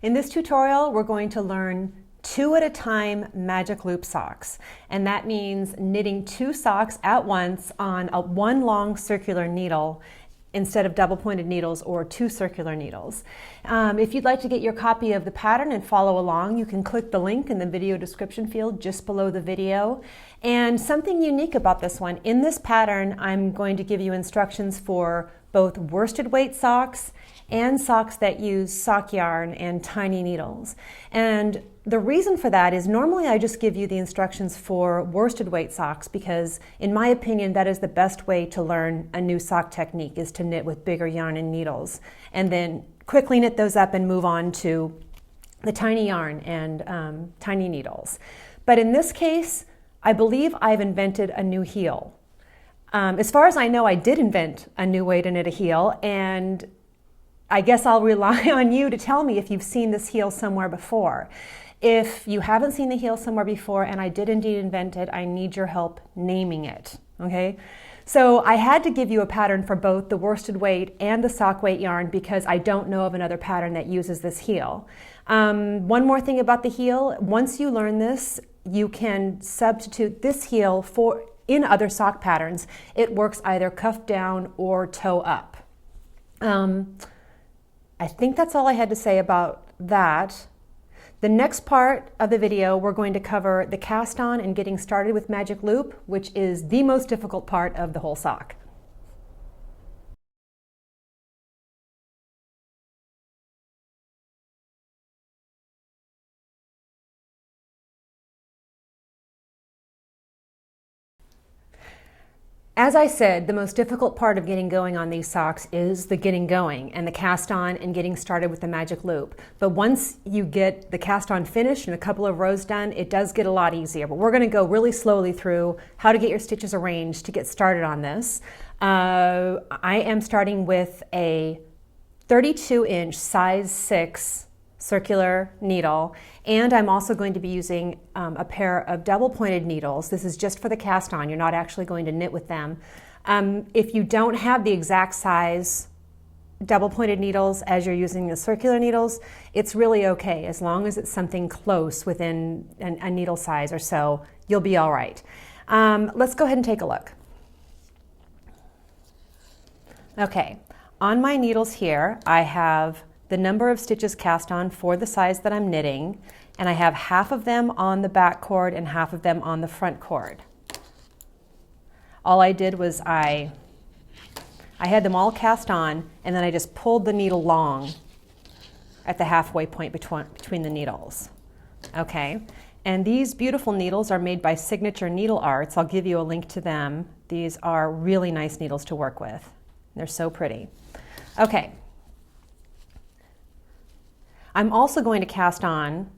In this tutorial, we're going to learn 2 at a time magic loop socks. And that means knitting 2 socks at once on one long circular needle instead of double pointed needles or 2 circular needles. If you'd like to get your copy of the pattern and follow along, you can click the link in the video description field just below the video. And something unique about this one, in this pattern, I'm going to give you instructions for both worsted weight socks and socks that use sock yarn and tiny needles. And the reason for that is normally I just give you the instructions for worsted weight socks because in my opinion that is the best way to learn a new sock technique, is to knit with bigger yarn and needles and then quickly knit those up and move on to the tiny yarn and tiny needles. But in this case, I believe I've invented a new heel. As far as I know, I did invent a new way to knit a heel, and I guess I'll rely on you to tell me if you've seen this heel somewhere before. If you haven't seen the heel somewhere before, and I did indeed invent it, I need your help naming it, okay? So I had to give you a pattern for both the worsted weight and the sock weight yarn because I don't know of another pattern that uses this heel. One more thing about the heel, once you learn this, you can substitute this heel in other sock patterns. It works either cuff down or toe up. I think that's all I had to say about that. The next part of the video, we're going to cover the cast on and getting started with magic loop, which is the most difficult part of the whole sock. As I said, the most difficult part of getting going on these socks is the getting going and the cast on and getting started with the magic loop. But once you get the cast on finished and a couple of rows done, it does get a lot easier. But we're going to go really slowly through how to get your stitches arranged to get started on this. I am starting with a 32-inch size 6 circular needle, and I'm also going to be using a pair of double pointed needles. This is just for the cast on. You're not actually going to knit with them. If you don't have the exact size double pointed needles as you're using the circular needles, it's really okay. As long as it's something close within a needle size or so, you'll be all right. Let's go ahead and take a look. Okay, on my needles here, I have the number of stitches cast on for the size that I'm knitting, and I have half of them on the back cord and half of them on the front cord. All I did was I had them all cast on, and then I just pulled the needle long at the halfway point between the needles. Okay, and these beautiful needles are made by Signature Needle Arts. I'll give you a link to them. These are really nice needles to work with. They're so pretty. Okay. I'm also going to cast on,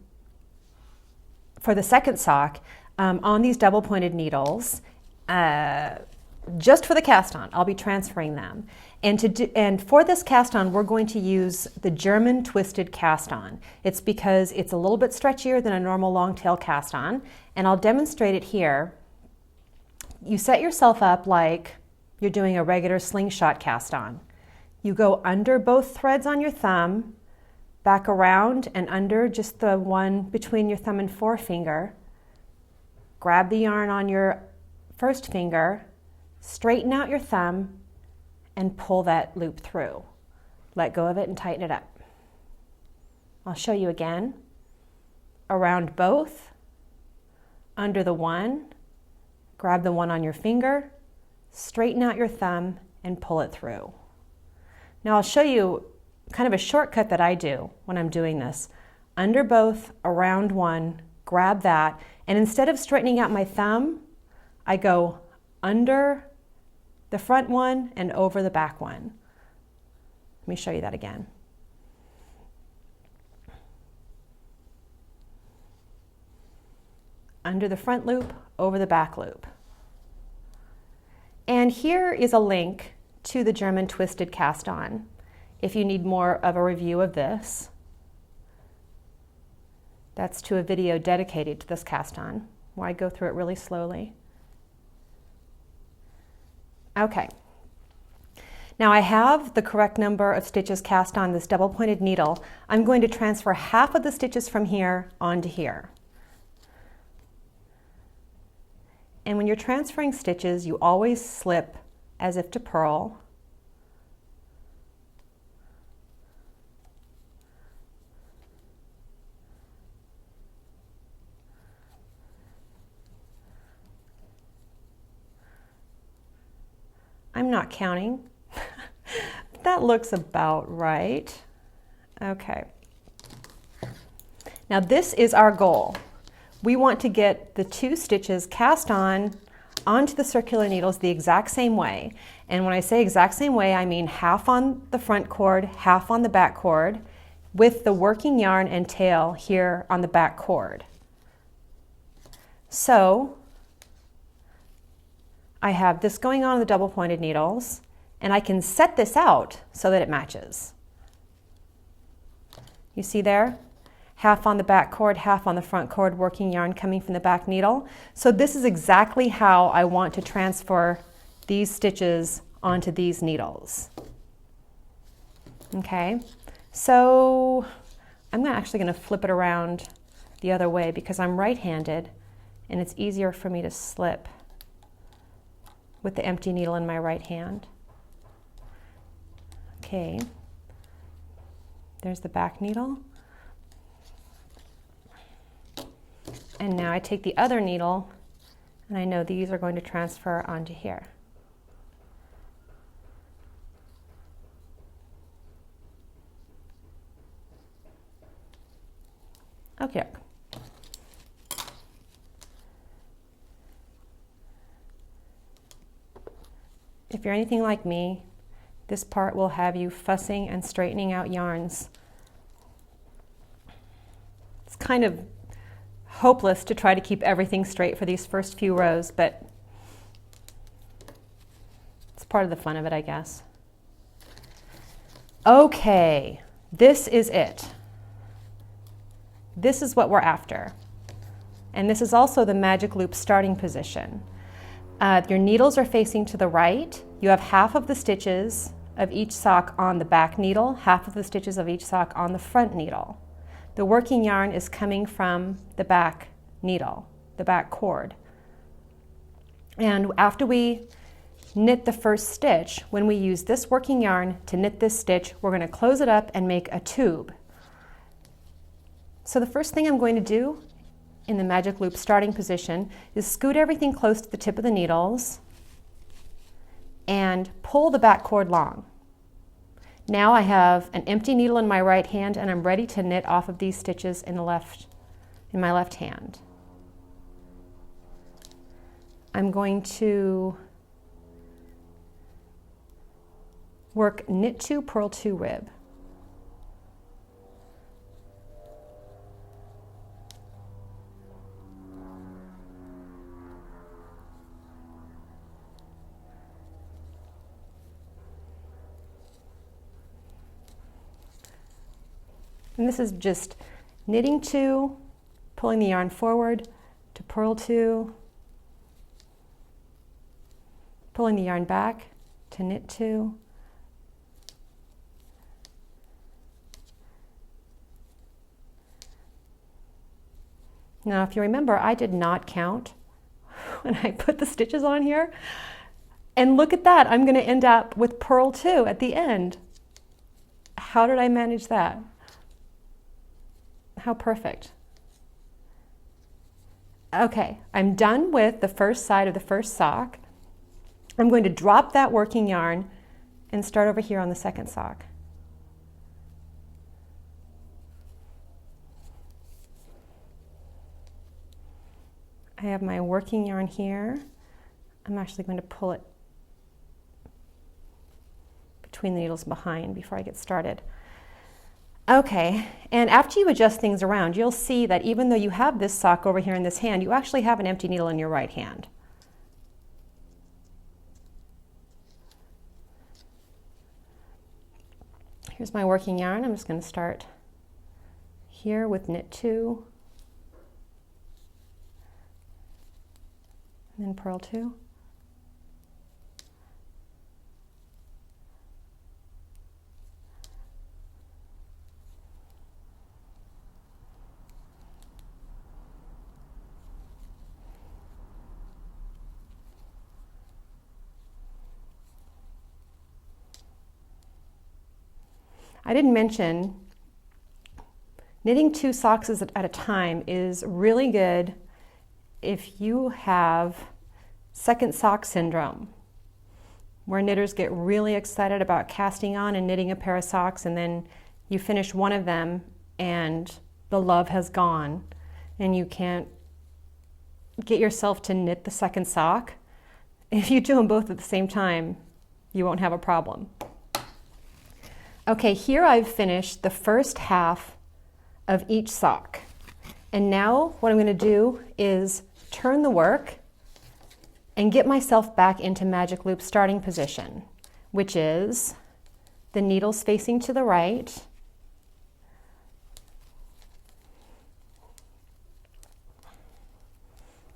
for the second sock, on these double pointed needles, just for the cast on. I'll be transferring them. And for this cast on, we're going to use the German twisted cast on. It's because it's a little bit stretchier than a normal long tail cast on, and I'll demonstrate it here. You set yourself up like you're doing a regular slingshot cast on. You go under both threads on your thumb, back around and under just the one between your thumb and forefinger. Grab the yarn on your first finger, straighten out your thumb, and pull that loop through. Let go of it and tighten it up. I'll show you again. Around both, under the one, grab the one on your finger, straighten out your thumb, and pull it through. Now I'll show you kind of a shortcut that I do when I'm doing this. Under both, around one, grab that, and instead of straightening out my thumb, I go under the front one and over the back one. Let me show you that again. Under the front loop, over the back loop. And here is a link to the German twisted cast on if you need more of a review of this. That's to a video dedicated to this cast on, where I go through it really slowly. Okay. Now I have the correct number of stitches cast on this double pointed needle. I'm going to transfer half of the stitches from here onto here. And when you're transferring stitches, you always slip as if to purl. I'm not counting. That looks about right. Okay. Now this is our goal. We want to get the 2 stitches cast on onto the circular needles the exact same way. And when I say exact same way, I mean half on the front cord, half on the back cord, with the working yarn and tail here on the back cord. So I have this going on the double pointed needles, and I can set this out so that it matches. You see there? Half on the back cord, half on the front cord, working yarn coming from the back needle. So this is exactly how I want to transfer these stitches onto these needles. Okay, so I'm actually going to flip it around the other way because I'm right-handed and it's easier for me to slip with the empty needle in my right hand. Okay, there's the back needle. And now I take the other needle and I know these are going to transfer onto here. Okay. If you're anything like me, this part will have you fussing and straightening out yarns. It's kind of hopeless to try to keep everything straight for these first few rows, but it's part of the fun of it, I guess. Okay, this is it. This is what we're after. And this is also the magic loop starting position. Your needles are facing to the right. You have half of the stitches of each sock on the back needle, half of the stitches of each sock on the front needle. The working yarn is coming from the back needle, the back cord. And after we knit the first stitch, when we use this working yarn to knit this stitch, we're going to close it up and make a tube. So the first thing I'm going to do in the magic loop starting position is scoot everything close to the tip of the needles and pull the back cord long. Now I have an empty needle in my right hand and I'm ready to knit off of these stitches in my left hand. I'm going to work knit 2, purl 2 rib. And this is just knitting 2, pulling the yarn forward to purl 2, pulling the yarn back to knit 2, now if you remember, I did not count when I put the stitches on here, and look at that, I'm going to end up with purl 2 at the end. How did I manage that? How perfect. Okay, I'm done with the first side of the first sock. I'm going to drop that working yarn and start over here on the second sock. I have my working yarn here. I'm actually going to pull it between the needles behind before I get started. Okay, and after you adjust things around, you'll see that even though you have this sock over here in this hand, you actually have an empty needle in your right hand. Here's my working yarn. I'm just going to start here with knit 2, and then purl 2. I didn't mention knitting 2 socks at a time is really good if you have second sock syndrome, where knitters get really excited about casting on and knitting a pair of socks, and then you finish one of them and the love has gone and you can't get yourself to knit the second sock. If you do them both at the same time, you won't have a problem. Okay, here I've finished the first half of each sock. And now what I'm going to do is turn the work and get myself back into magic loop starting position, which is the needles facing to the right.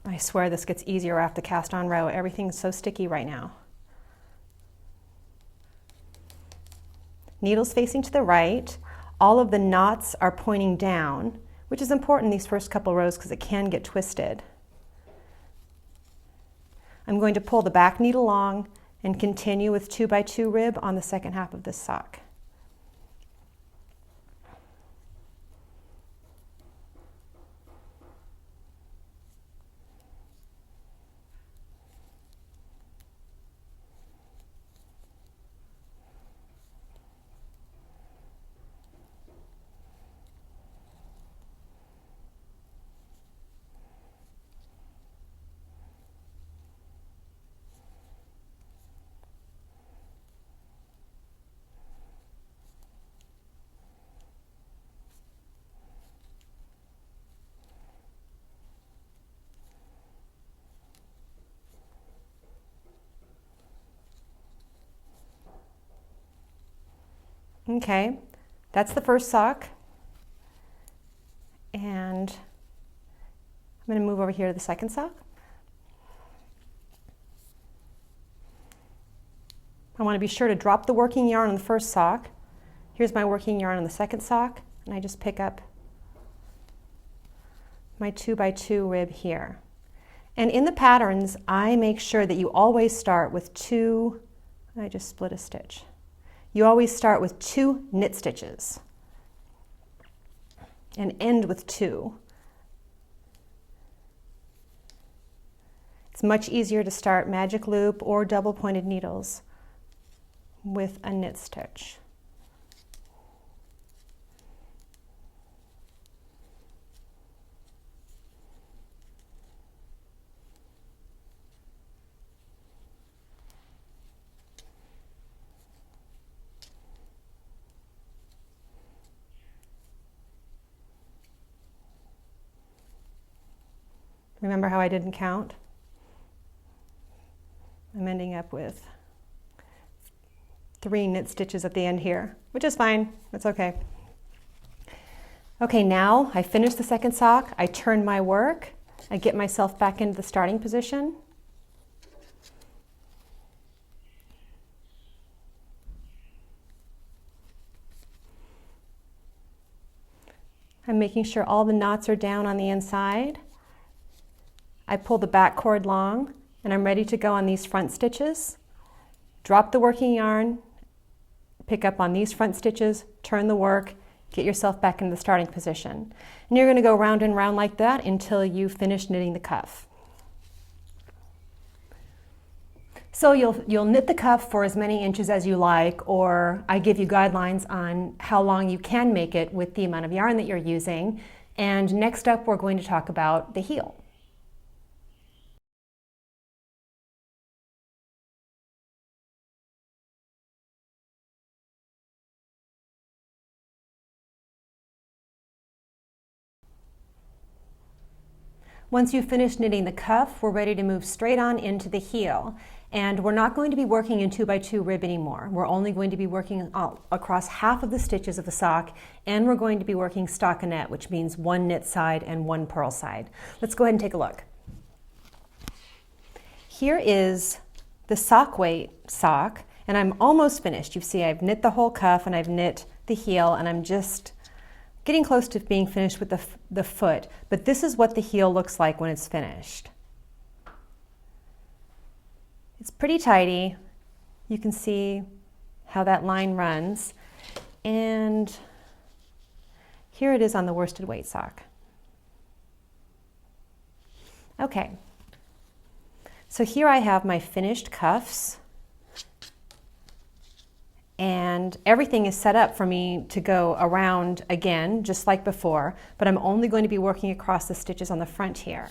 I swear this gets easier after the cast on row. Everything's so sticky right now. Needles facing to the right. All of the knots are pointing down, which is important in these first couple rows because it can get twisted. I'm going to pull the back needle along and continue with 2x2 rib on the second half of this sock. Okay, that's the first sock. And I'm going to move over here to the second sock. I want to be sure to drop the working yarn on the first sock. Here's my working yarn on the second sock, and I just pick up my 2x2 rib here. And in the patterns, I make sure that you always start with two, I just split a stitch. You always start with 2 knit stitches and end with 2. It's much easier to start magic loop or double pointed needles with a knit stitch. Remember how I didn't count? I'm ending up with 3 knit stitches at the end here, which is fine. That's okay. Okay, now I finish the second sock. I turn my work. I get myself back into the starting position. I'm making sure all the knots are down on the inside. I pull the back cord long and I'm ready to go on these front stitches. Drop the working yarn, pick up on these front stitches, turn the work, get yourself back into the starting position. And you're going to go round and round like that until you finish knitting the cuff. So you'll knit the cuff for as many inches as you like, or I give you guidelines on how long you can make it with the amount of yarn that you're using. And next up, we're going to talk about the heel. Once you've finished knitting the cuff, we're ready to move straight on into the heel. And we're not going to be working in 2x2 rib anymore. We're only going to be working across half of the stitches of the sock, and we're going to be working stockinette, which means 1 knit side and 1 purl side. Let's go ahead and take a look. Here is the sock weight sock, and I'm almost finished. You see I've knit the whole cuff and I've knit the heel, and I'm just getting close to being finished with the foot, but this is what the heel looks like when it's finished. It's pretty tidy. You can see how that line runs. And here it is on the worsted weight sock. Okay, so here I have my finished cuffs, and everything is set up for me to go around again, just like before, but I'm only going to be working across the stitches on the front here.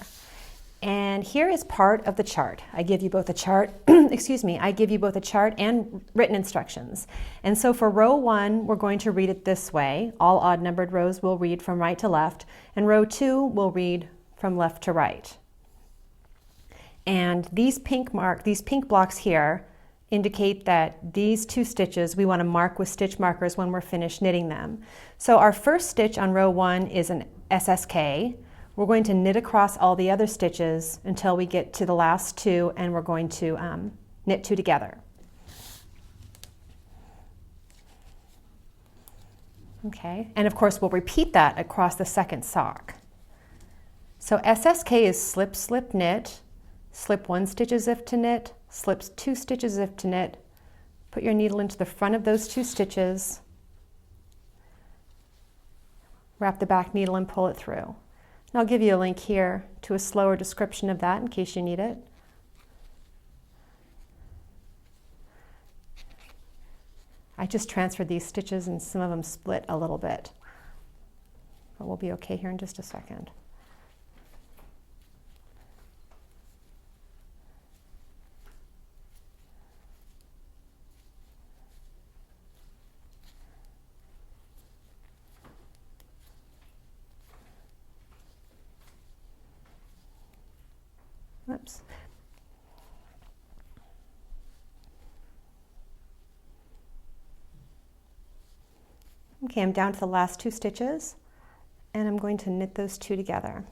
And here is part of the chart. I give you both a chart, excuse me, I give you both a chart and written instructions. And so for row 1, we're going to read it this way. All odd numbered rows will read from right to left, and row 2 will read from left to right. And these pink blocks here indicate that these 2 stitches we want to mark with stitch markers when we're finished knitting them. So our first stitch on row 1 is an SSK. We're going to knit across all the other stitches until we get to the last 2, and we're going to knit 2 together. Okay, and of course we'll repeat that across the second sock. So SSK is slip, slip, knit, slip 1 stitch as if to knit, slip 2 stitches as if to knit, put your needle into the front of those 2 stitches, wrap the back needle and pull it through. And I'll give you a link here to a slower description of that in case you need it. I just transferred these stitches and some of them split a little bit, but we'll be okay here in just a second. Whoops. Okay, I'm down to the last 2 stitches, and I'm going to knit those 2 together.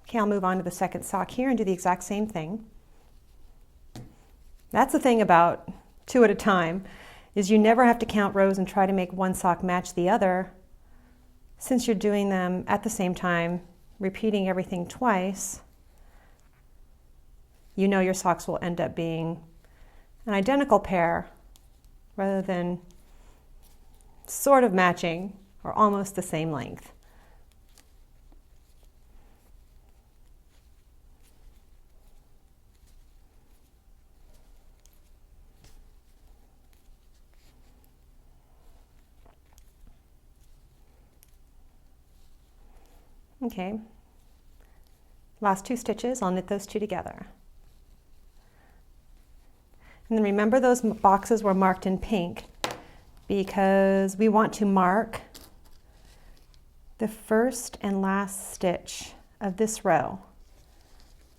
Okay, I'll move on to the second sock here and do the exact same thing. That's the thing about 2 at a time, is you never have to count rows and try to make one sock match the other. Since you're doing them at the same time, repeating everything twice, you know your socks will end up being an identical pair rather than sort of matching or almost the same length. Okay, last 2 stitches, I'll knit those 2 together. And then remember those boxes were marked in pink because we want to mark the first and last stitch of this row.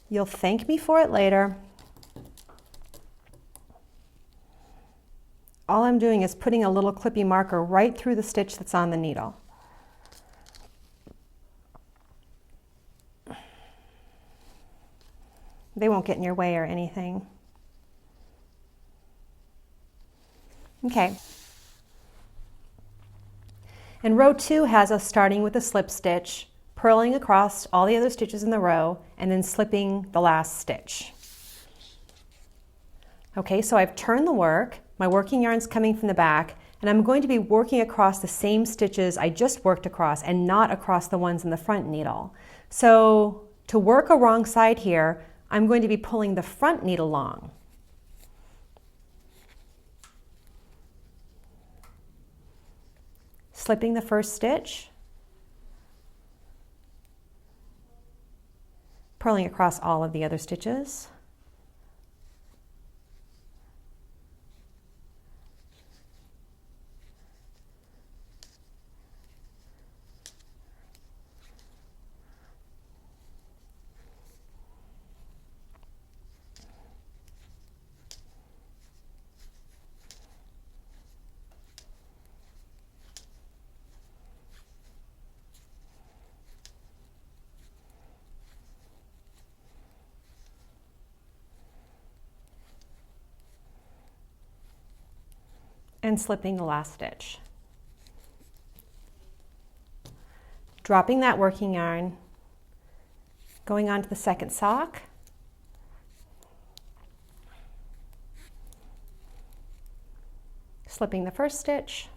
You'll thank me for it later. All I'm doing is putting a little clippy marker right through the stitch that's on the needle. They won't get in your way or anything. Okay. And row 2 has us starting with a slip stitch, purling across all the other stitches in the row, and then slipping the last stitch. Okay, so I've turned the work. My working yarn's coming from the back, and I'm going to be working across the same stitches I just worked across and not across the ones in the front needle. So to work a wrong side here, I'm going to be pulling the front needle long. Slipping the first stitch, purling across all of the other stitches, and slipping the last stitch. Dropping that working yarn, going on to the second sock, Slipping the first stitch,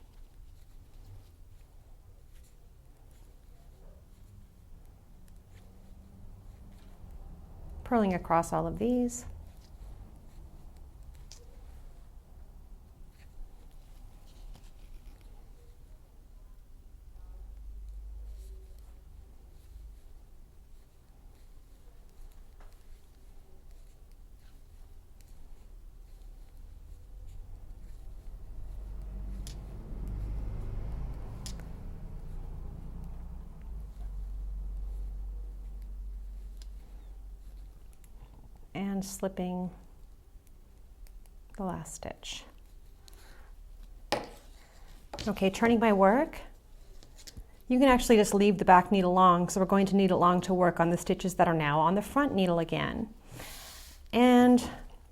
purling across all of these, and slipping the last stitch. Okay, turning my work. You can actually just leave the back needle long, so we're going to needle it long to work on the stitches that are now on the front needle again. And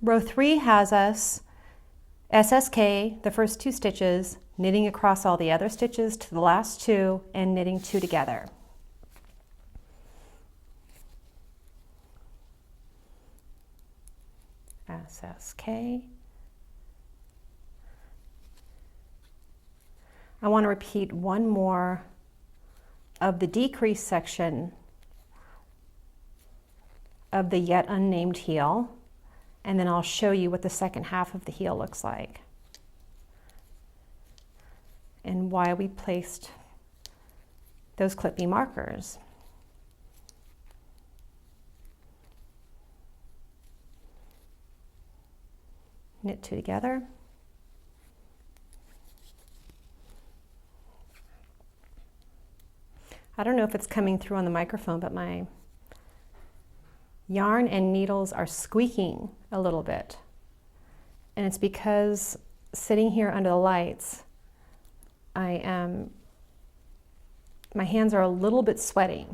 row 3 has us SSK, the first 2 stitches, knitting across all the other stitches to the last 2 and knitting 2 together. SSK. I want to repeat one more of the decrease section of the yet unnamed heel, and then I'll show you what the second half of the heel looks like and why we placed those clippy markers. Knit 2 together. I don't know if it's coming through on the microphone, but my yarn and needles are squeaking a little bit. And it's because sitting here under the lights, my hands are a little bit sweaty.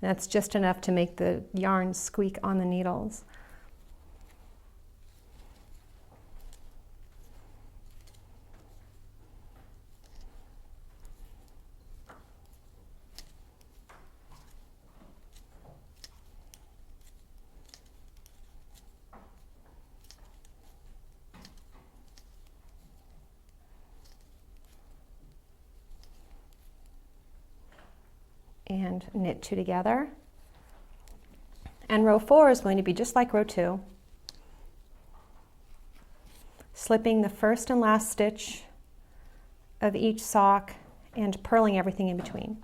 That's just enough to make the yarn squeak on the needles. And knit 2 together. And row 4 is going to be just like row 2. Slipping the first and last stitch of each sock and purling everything in between.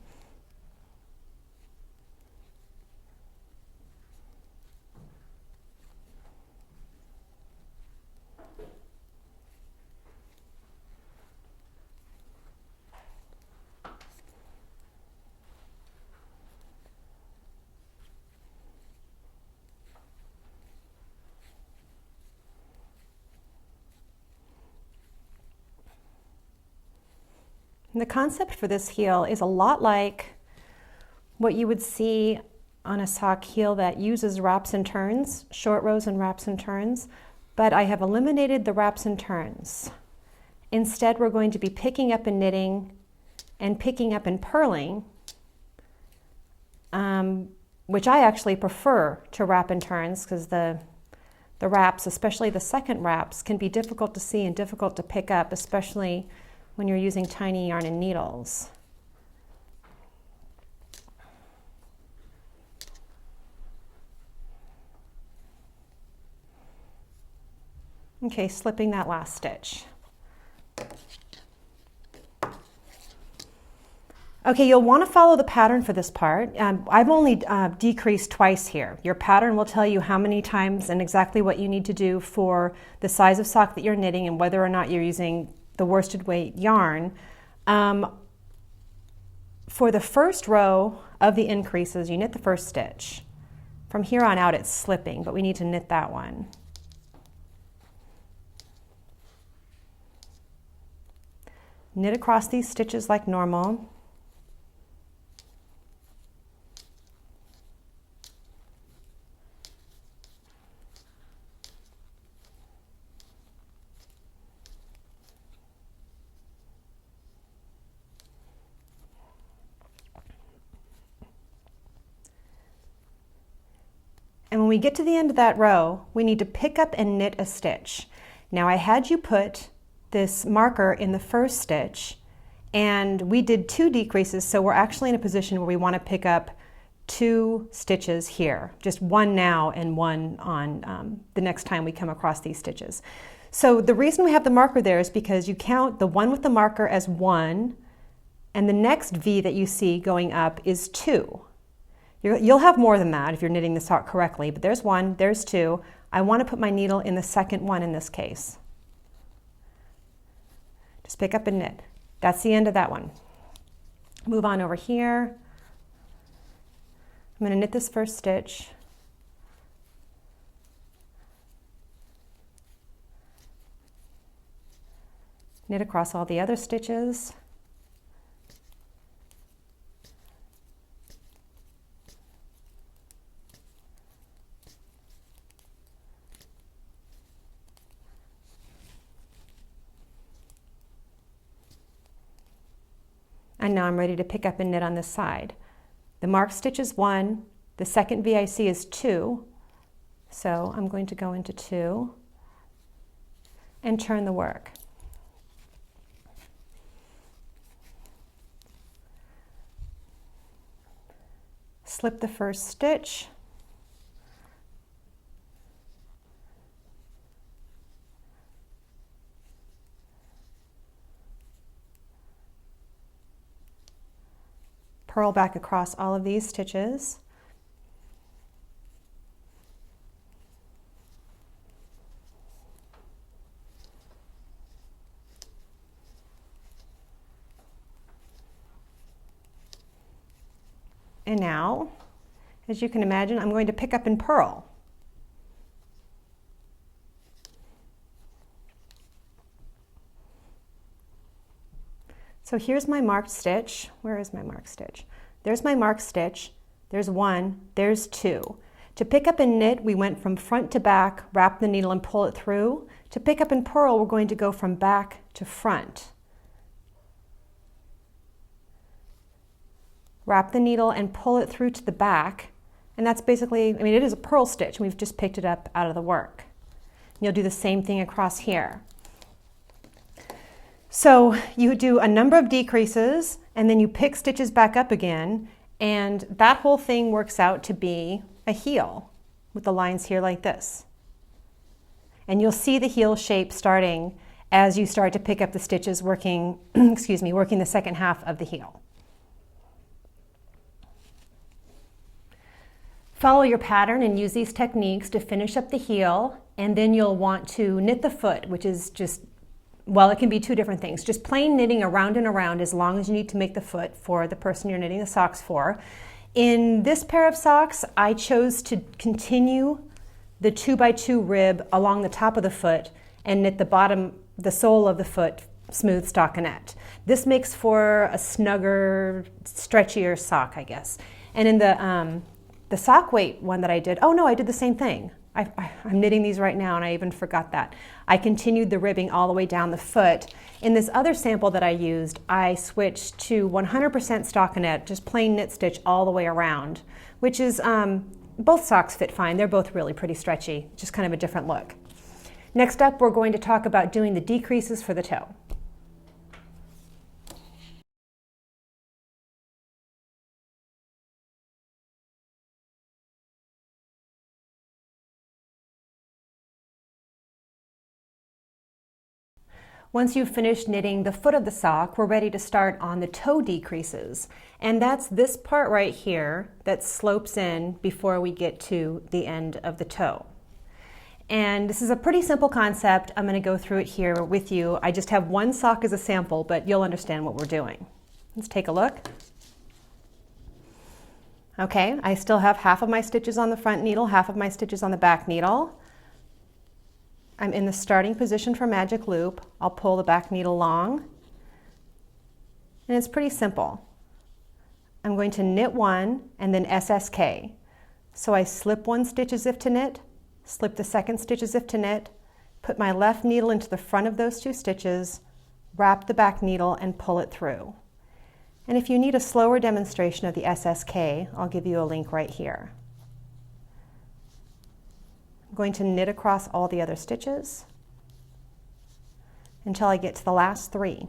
And the concept for this heel is a lot like what you would see on a sock heel that uses wraps and turns, short rows and wraps and turns, but I have eliminated the wraps and turns. Instead, we're going to be picking up and knitting and picking up and purling, which I actually prefer to wrap and turns because the wraps, especially the second wraps, can be difficult to see and difficult to pick up, especially when you're using tiny yarn and needles. Okay, slipping that last stitch. Okay, you'll want to follow the pattern for this part. I've only decreased twice here. Your pattern will tell you how many times and exactly what you need to do for the size of sock that you're knitting and whether or not you're using the worsted weight yarn. For the first row of the increases, you knit the first stitch. From here on out, it's slipping, but we need to knit that one. Knit across these stitches like normal. And when we get to the end of that row, we need to pick up and knit a stitch. Now I had you put this marker in the first stitch, and we did 2 decreases, so we're actually in a position where we want to pick up 2 stitches here, just one now and one on the next time we come across these stitches. So the reason we have the marker there is because you count the one with the marker as 1, and the next V that you see going up is 2. You'll have more than that if you're knitting the sock correctly, but there's 1, there's 2. I want to put my needle in the second one in this case. Just pick up and knit. That's the end of that one. Move on over here. I'm going to knit this first stitch. Knit across all the other stitches. And now I'm ready to pick up and knit on this side. The marked stitch is 1, the second VIC is 2, so I'm going to go into 2 and turn the work. Slip the first stitch. Purl back across all of these stitches. And now, as you can imagine, I'm going to pick up and purl. So here's my marked stitch. Where is my marked stitch? There's my marked stitch. There's 1, there's 2. To pick up and knit, we went from front to back, wrap the needle and pull it through. To pick up and purl, we're going to go from back to front. Wrap the needle and pull it through to the back. And that's basically, it is a purl stitch. We've just picked it up out of the work. And you'll do the same thing across here. So you do a number of decreases, and then you pick stitches back up again, and that whole thing works out to be a heel with the lines here like this. And you'll see the heel shape starting as you start to pick up the stitches working, working the second half of the heel. Follow your pattern and use these techniques to finish up the heel, and then you'll want to knit the foot, which is just, well, it can be 2 different things. Just plain knitting around and around as long as you need to make the foot for the person you're knitting the socks for. In this pair of socks, I chose to continue the 2x2 rib along the top of the foot and knit the bottom, the sole of the foot smooth stockinette. This makes for a snugger, stretchier sock, I guess. And in the sock weight one that I did, oh no, I did the same thing. I'm knitting these right now and I even forgot that. I continued the ribbing all the way down the foot. In this other sample that I used, I switched to 100% stockinette, just plain knit stitch all the way around, which is, both socks fit fine. They're both really pretty stretchy, just kind of a different look. Next up, we're going to talk about doing the decreases for the toe. Once you've finished knitting the foot of the sock, we're ready to start on the toe decreases. And that's this part right here that slopes in before we get to the end of the toe. And this is a pretty simple concept. I'm going to go through it here with you. I just have one sock as a sample, but you'll understand what we're doing. Let's take a look. Okay, I still have half of my stitches on the front needle, half of my stitches on the back needle. I'm in the starting position for magic loop. I'll pull the back needle long, and it's pretty simple. I'm going to knit 1 and then SSK. So I slip 1 stitch as if to knit, slip the second stitch as if to knit, put my left needle into the front of those 2 stitches, wrap the back needle and pull it through. And if you need a slower demonstration of the SSK, I'll give you a link right here. I'm going to knit across all the other stitches. until I get to the last 3.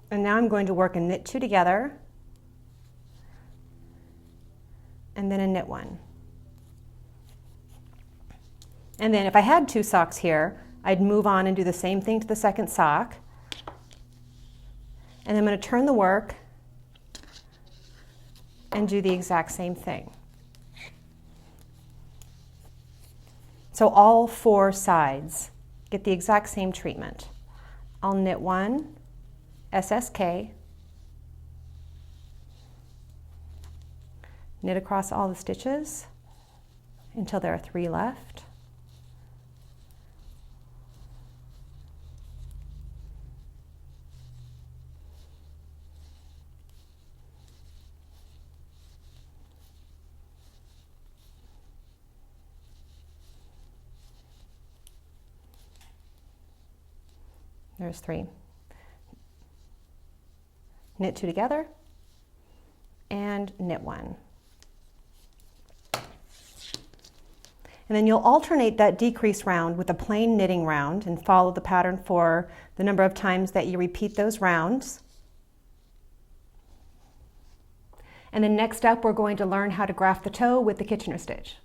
And now I'm going to work a knit 2 together, and then a knit 1. And then if I had 2 socks here, I'd move on and do the same thing to the second sock. And I'm going to turn the work and do the exact same thing. So all 4 sides get the exact same treatment. I'll knit 1, SSK, knit across all the stitches until there are 3 left. There's 3. Knit 2 together and knit 1. And then you'll alternate that decrease round with a plain knitting round and follow the pattern for the number of times that you repeat those rounds. And then next up, we're going to learn how to graft the toe with the Kitchener stitch.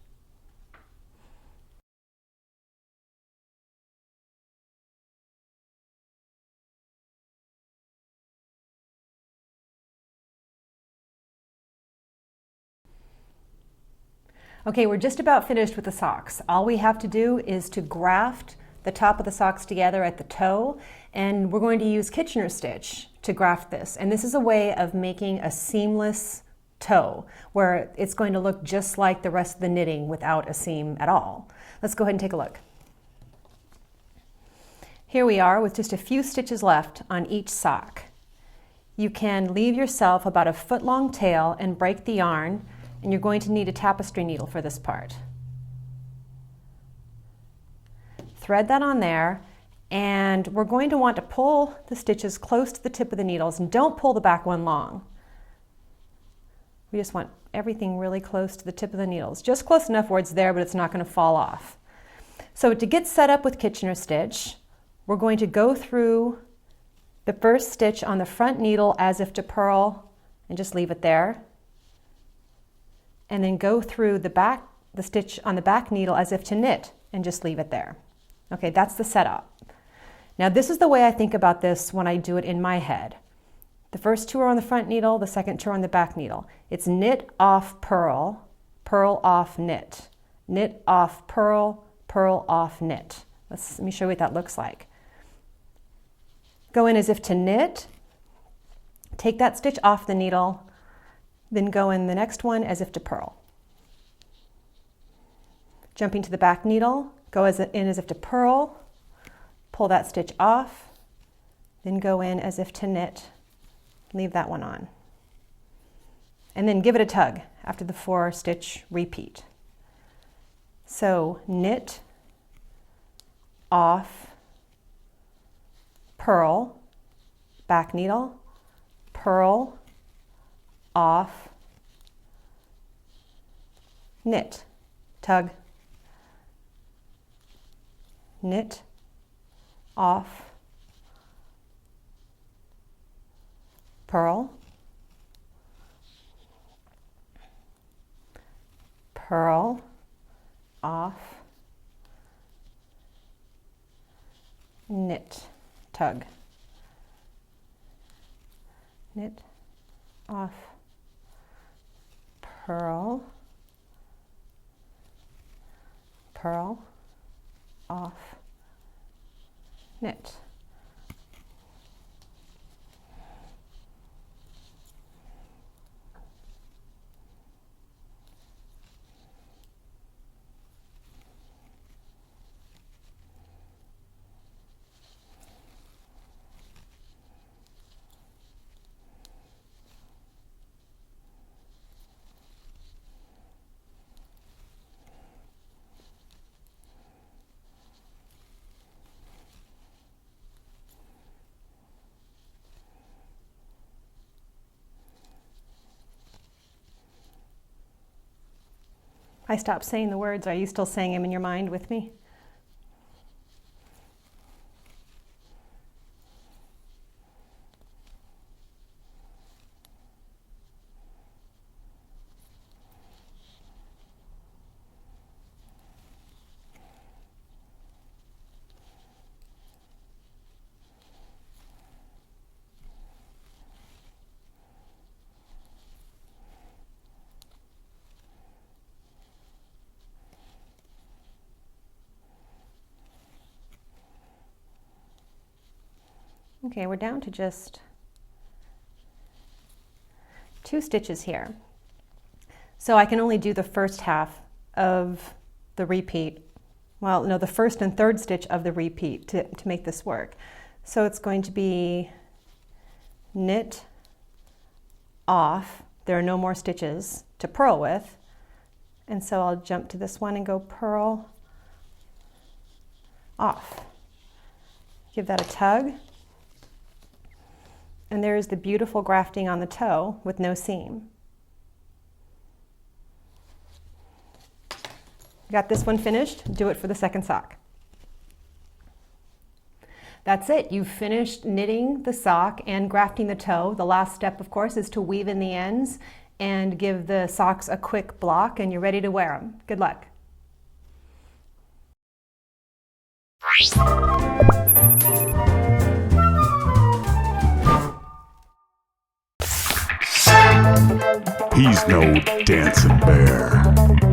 Okay, we're just about finished with the socks. All we have to do is to graft the top of the socks together at the toe, and we're going to use Kitchener stitch to graft this. And this is a way of making a seamless toe where it's going to look just like the rest of the knitting without a seam at all. Let's go ahead and take a look. Here we are with just a few stitches left on each sock. You can leave yourself about a foot-long tail and break the yarn, and you're going to need a tapestry needle for this part. Thread that on there, and we're going to want to pull the stitches close to the tip of the needles, and don't pull the back one long. We just want everything really close to the tip of the needles, just close enough where it's there but it's not going to fall off. So to get set up with Kitchener stitch, we're going to go through the first stitch on the front needle as if to purl and just leave it there. And then go through the stitch on the back needle as if to knit and just leave it there. Okay, that's the setup. Now this is the way I think about this when I do it in my head. The first 2 are on the front needle, the second 2 are on the back needle. It's knit off purl, purl off knit, knit off purl, purl off knit. Let me show you what that looks like. Go in as if to knit, take that stitch off the needle, then go in the next one as if to purl. Jumping to the back needle, go in as if to purl, pull that stitch off, then go in as if to knit, leave that one on. And then give it a tug after the 4 stitch repeat. So knit, off, purl, back needle, purl, off, knit, tug, knit, off, purl, purl, off, knit, tug, knit, off, purl, purl, off, knit. I stopped saying the words. Are you still saying them in your mind with me? Okay, we're down to just 2 stitches here. So I can only do the first half of the repeat. Well, no, the first and third stitch of the repeat to make this work. So it's going to be knit off. There are no more stitches to purl with. And so I'll jump to this one and go purl off. Give that a tug. And there's the beautiful grafting on the toe with no seam. Got this one finished, do it for the second sock. That's it, you've finished knitting the sock and grafting the toe. The last step, of course, is to weave in the ends and give the socks a quick block, and you're ready to wear them. Good luck. He's no dancing bear.